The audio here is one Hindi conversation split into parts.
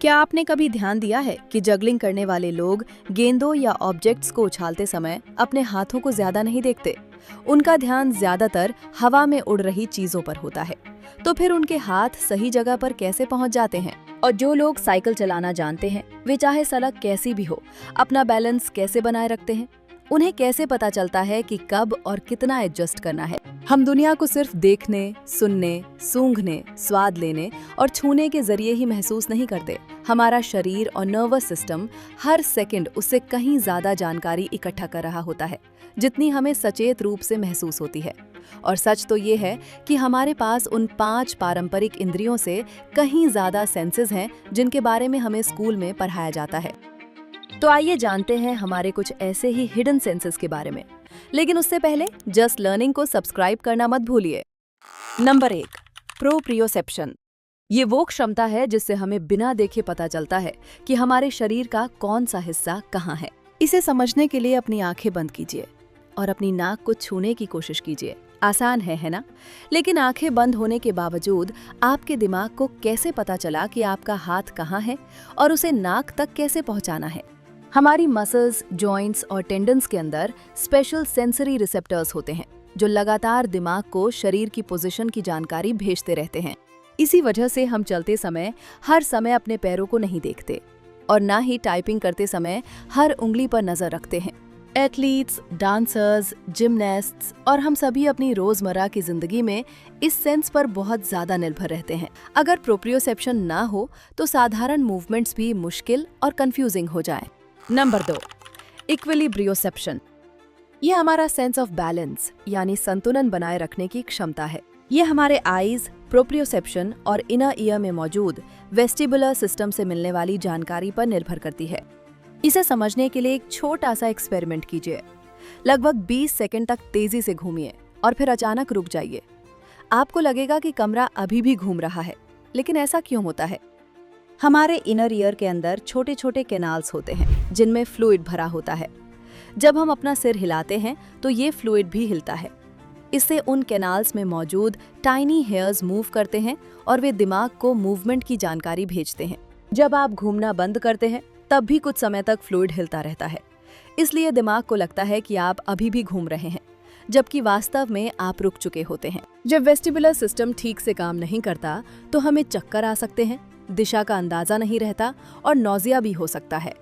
क्या आपने कभी ध्यान दिया है कि जगलिंग करने वाले लोग गेंदों या ऑब्जेक्ट्स को उछालते समय अपने हाथों को ज्यादा नहीं देखते? उनका ध्यान ज्यादातर हवा में उड़ रही चीजों पर होता है। तो फिर उनके हाथ सही जगह पर कैसे पहुंच जाते हैं? और जो लोग साइकिल चलाना जानते हैं, वे चाहे सड़क कैसी भी हो, अपना बैलेंस कैसे बनाए रखते हैं? उन्हें कैसे पता चलता है कि कब और कितना एडजस्ट करना है? हम दुनिया को सिर्फ देखने, सुनने, सूंघने, स्वाद लेने और छूने के जरिए ही महसूस नहीं करते। हमारा शरीर और नर्वस सिस्टम हर सेकंड उससे कहीं ज्यादा जानकारी इकट्ठा कर रहा होता है, जितनी हमें सचेत रूप से महसूस होती है। और सच तो ये है कि हमारे पास उन 5 पारंपरिक इंद्रियों से कहीं ज्यादा सेंसेस हैं जिनके बारे में हमें स्कूल में पढ़ाया जाता है। तो आइए जानते हैं हमारे कुछ ऐसे ही हिडन सेंसेस के बारे में। लेकिन उससे पहले जस्ट लर्निंग को सब्सक्राइब करना मत भूलिए। Number 1, proprioception. ये वो क्षमता है जिससे हमें बिना देखे पता चलता है कि हमारे शरीर का कौन सा हिस्सा कहाँ है। इसे समझने के लिए अपनी आंखें बंद कीजिए और अपनी नाक को छूने की कोशिश कीजिए। आसान है ना? लेकिन आंखें बंद होने के बावजूद आपके दिमाग को कैसे पता चला कि आपका हाथ कहाँ है और उसे नाक तक कैसे पहुंचाना है? हमारी मसल्स, जॉइंट्स और टेंडन्स के अंदर स्पेशल सेंसरी रिसेप्टर्स होते हैं जो लगातार दिमाग को शरीर की पोजीशन की जानकारी भेजते रहते हैं। इसी वजह से हम चलते समय हर समय अपने पैरों को नहीं देखते और ना ही टाइपिंग करते समय हर उंगली पर नजर रखते हैं। एथलीट्स, डांसर्स, जिमनास्ट्स और हम सभी अपनी रोजमर्रा की जिंदगी में इस सेंस पर बहुत ज्यादा निर्भर रहते हैं। अगर प्रोप्रियोसेप्शन ना हो तो साधारण मूवमेंट्स भी मुश्किल और कंफ्यूजिंग हो जाएं। नंबर 2, इक्विलिब्रियोसेप्शन। ये हमारा सेंस ऑफ बैलेंस यानी संतुलन बनाए रखने की क्षमता है। ये हमारे आईज, प्रोप्रियोसेप्शन और इनर ईयर में मौजूद वेस्टिबुलर सिस्टम से मिलने वाली जानकारी पर निर्भर करती है। इसे समझने के लिए एक छोटा सा एक्सपेरिमेंट कीजिए। लगभग 20 सेकंड तक तेजी से घूमिए और फिर अचानक रुक जाइए। आपको लगेगा कि कमरा अभी भी घूम रहा है, लेकिन ऐसा क्यों होता है? हमारे इनर ईयर के अंदर छोटे छोटे कैनाल्स होते हैं जिनमें फ्लूइड भरा होता है। जब हम अपना सिर हिलाते हैं तो ये फ्लूइड भी हिलता है। इससे उन कैनाल्स में मौजूद टाइनी हेयर्स मूव करते हैं और वे दिमाग को मूवमेंट की जानकारी भेजते हैं। जब आप घूमना बंद करते हैं तब भी कुछ समय तक फ्लूइड हिलता रहता है। इसलिए दिमाग को लगता है कि आप अभी भी घूम रहे हैं, जबकि वास्तव में आप रुक चुके होते हैं। जब वेस्टिबुलर सिस्टम ठीक से काम नहीं करता तो हमें चक्कर आ सकते हैं, दिशा का अंदाजा नहीं रहता और नौजिया भी हो सकता है।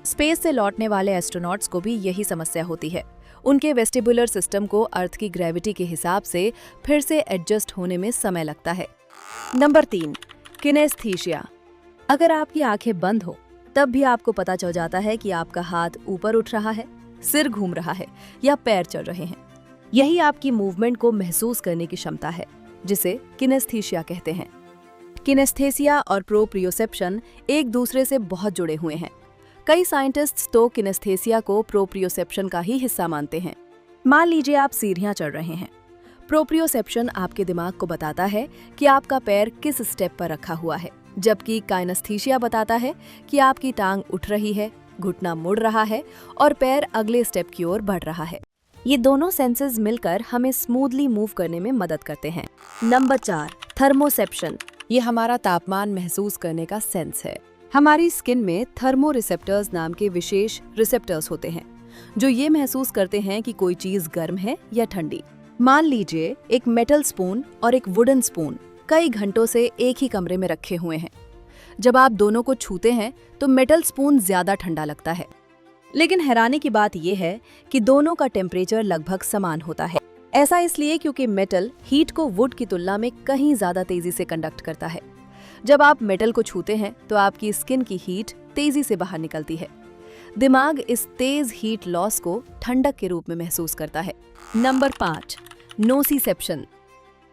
स्पेस से लौटने वाले एस्ट्रोनॉट्स को भी यही समस्या होती है। उनके वेस्टिबुलर सिस्टम को अर्थ की ग्रेविटी के हिसाब से फिर से एडजस्ट होने में समय लगता है। नंबर 3, किनेस्थीसिया। अगर आपकी आंखें बंद हो तब भी आपको पता चल जाता है कि आपका हाथ ऊपर उठ रहा है, सिर घूम रहा है या पैर चल रहे हैं। यही आपकी मूवमेंट को महसूस करने की क्षमता है, जिसे किनेस्थीसिया कहते हैं। किनेस्थेसिया और प्रोप्रियोसेप्शन एक दूसरे से बहुत जुड़े हुए हैं। कई साइंटिस्ट्स तो किनेस्थेसिया को प्रोप्रियोसेप्शन का ही हिस्सा मानते हैं। मान लीजिए आप सीढ़ियां चढ़ रहे हैं। प्रोप्रियोसेप्शन आपके दिमाग को बताता है कि आपका पैर किस स्टेप पर रखा हुआ है, जबकि काइनेस्थीसिया बताता है कि आपकी टांग उठ रही है, घुटना मुड़ रहा है और पैर अगले स्टेप की ओर बढ़ रहा है। ये दोनों सेंसेस मिलकर हमें स्मूथली मूव करने में मदद करते हैं। नंबर 4, थर्मोसेप्शन। ये हमारा तापमान महसूस करने का सेंस है। हमारी स्किन में थर्मो रिसेप्टर्स नाम के विशेष रिसेप्टर्स होते हैं जो ये महसूस करते हैं कि कोई चीज गर्म है या ठंडी। मान लीजिए एक मेटल स्पून और एक वुडन स्पून कई घंटों से एक ही कमरे में रखे हुए हैं। जब आप दोनों को छूते हैं तो मेटल स्पून ज्यादा ठंडा लगता है, लेकिन हैरानी की बात यह है कि दोनों का टेम्परेचर लगभग समान होता है। ऐसा इसलिए क्योंकि मेटल हीट को वुड की तुलना में कहीं ज्यादा तेजी से कंडक्ट करता है। जब आप मेटल को छूते हैं तो आपकी स्किन की हीट तेजी से बाहर निकलती है। दिमाग इस तेज हीट लॉस को ठंडक के रूप में महसूस करता है। नंबर 5, नोसिसेप्शन।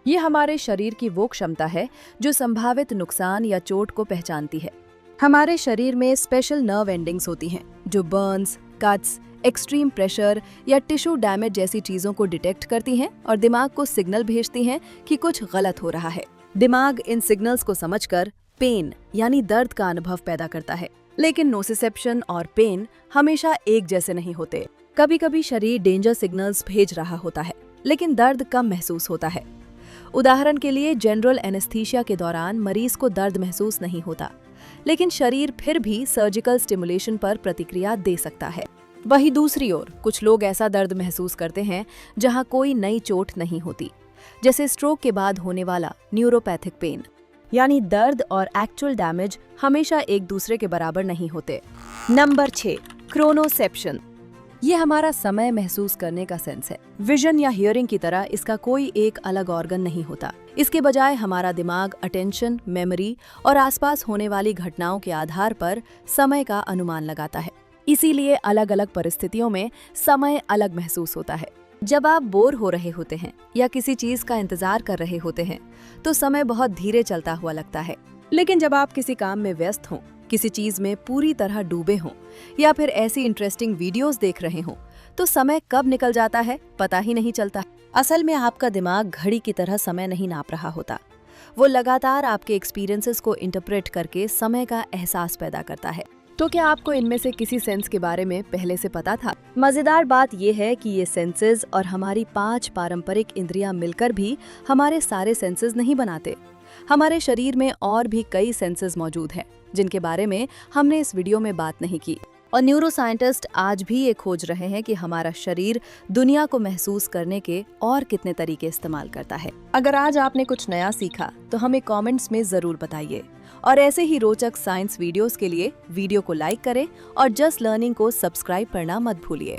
ये हमारे शरीर की वो क्षमता है जो संभावित नुकसान या चोट को पहचानती है। हमारे शरीर में स्पेशल नर्व एंडिंग्स होती हैं Joe Burns, cuts, extreme pressure या टिश्यू डैमेज जैसी चीजों को डिटेक्ट करती हैं और दिमाग को सिग्नल भेजती हैं कि कुछ गलत हो रहा है। दिमाग इन सिग्नल्स को समझकर पेन यानी दर्द का अनुभव पैदा करता है। लेकिन नोसिसेप्शन और पेन हमेशा एक जैसे नहीं होते। कभी कभी शरीर डेंजर सिग्नल्स भेज रहा होता है, लेकिन दर्द कम महसूस होता है। उदाहरण के लिए जनरल एनेस्थीसिया के दौरान मरीज को दर्द महसूस नहीं होता, लेकिन शरीर फिर भी सर्जिकल स्टिमुलेशन पर प्रतिक्रिया दे सकता है। वहीं दूसरी ओर कुछ लोग ऐसा दर्द महसूस करते हैं जहां कोई नई चोट नहीं होती, जैसे स्ट्रोक के बाद होने वाला न्यूरोपैथिक पेन। यानी दर्द और एक्चुअल डैमेज हमेशा एक दूसरे के बराबर नहीं होते। नंबर 6, क्रोनोसेप्शन। ये हमारा समय महसूस करने का सेंस है। विजन या हियरिंग की तरह इसका कोई एक अलग ऑर्गन नहीं होता। इसके बजाय हमारा दिमाग अटेंशन, मेमोरी और आसपास होने वाली घटनाओं के आधार पर समय का अनुमान लगाता है। इसीलिए अलग अलग परिस्थितियों में समय अलग महसूस होता है। जब आप बोर हो रहे होते हैं या किसी चीज का इंतजार कर रहे होते हैं तो समय बहुत धीरे चलता हुआ लगता है। लेकिन जब आप किसी काम में व्यस्त हों, किसी चीज में पूरी तरह डूबे हों या फिर ऐसी इंटरेस्टिंग वीडियोस देख रहे हों तो समय कब निकल जाता है पता ही नहीं चलता। असल में आपका दिमाग घड़ी की तरह समय नहीं नाप रहा होता। वो लगातार आपके एक्सपीरियंसेस को इंटरप्रेट करके समय का एहसास पैदा करता है। तो क्या आपको इनमें से किसी सेंस के बारे में पहले से पता था? मजेदार बात यह है कि ये सेंसेस और हमारी 5 पारंपरिक इंद्रियां मिलकर भी हमारे सारे सेंसेस नहीं बनाते। हमारे शरीर में और भी कई सेंसेस मौजूद हैं जिनके बारे में हमने इस वीडियो में बात नहीं की। और न्यूरोसाइंटिस्ट आज भी ये खोज रहे हैं कि हमारा शरीर दुनिया को महसूस करने के और कितने तरीके इस्तेमाल करता है। अगर आज आपने कुछ नया सीखा तो हमें कमेंट्स में जरूर बताइए। और ऐसे ही रोचक साइंस वीडियोस के लिए वीडियो को लाइक करें और जस्ट लर्निंग को सब्सक्राइब करना मत भूलिए।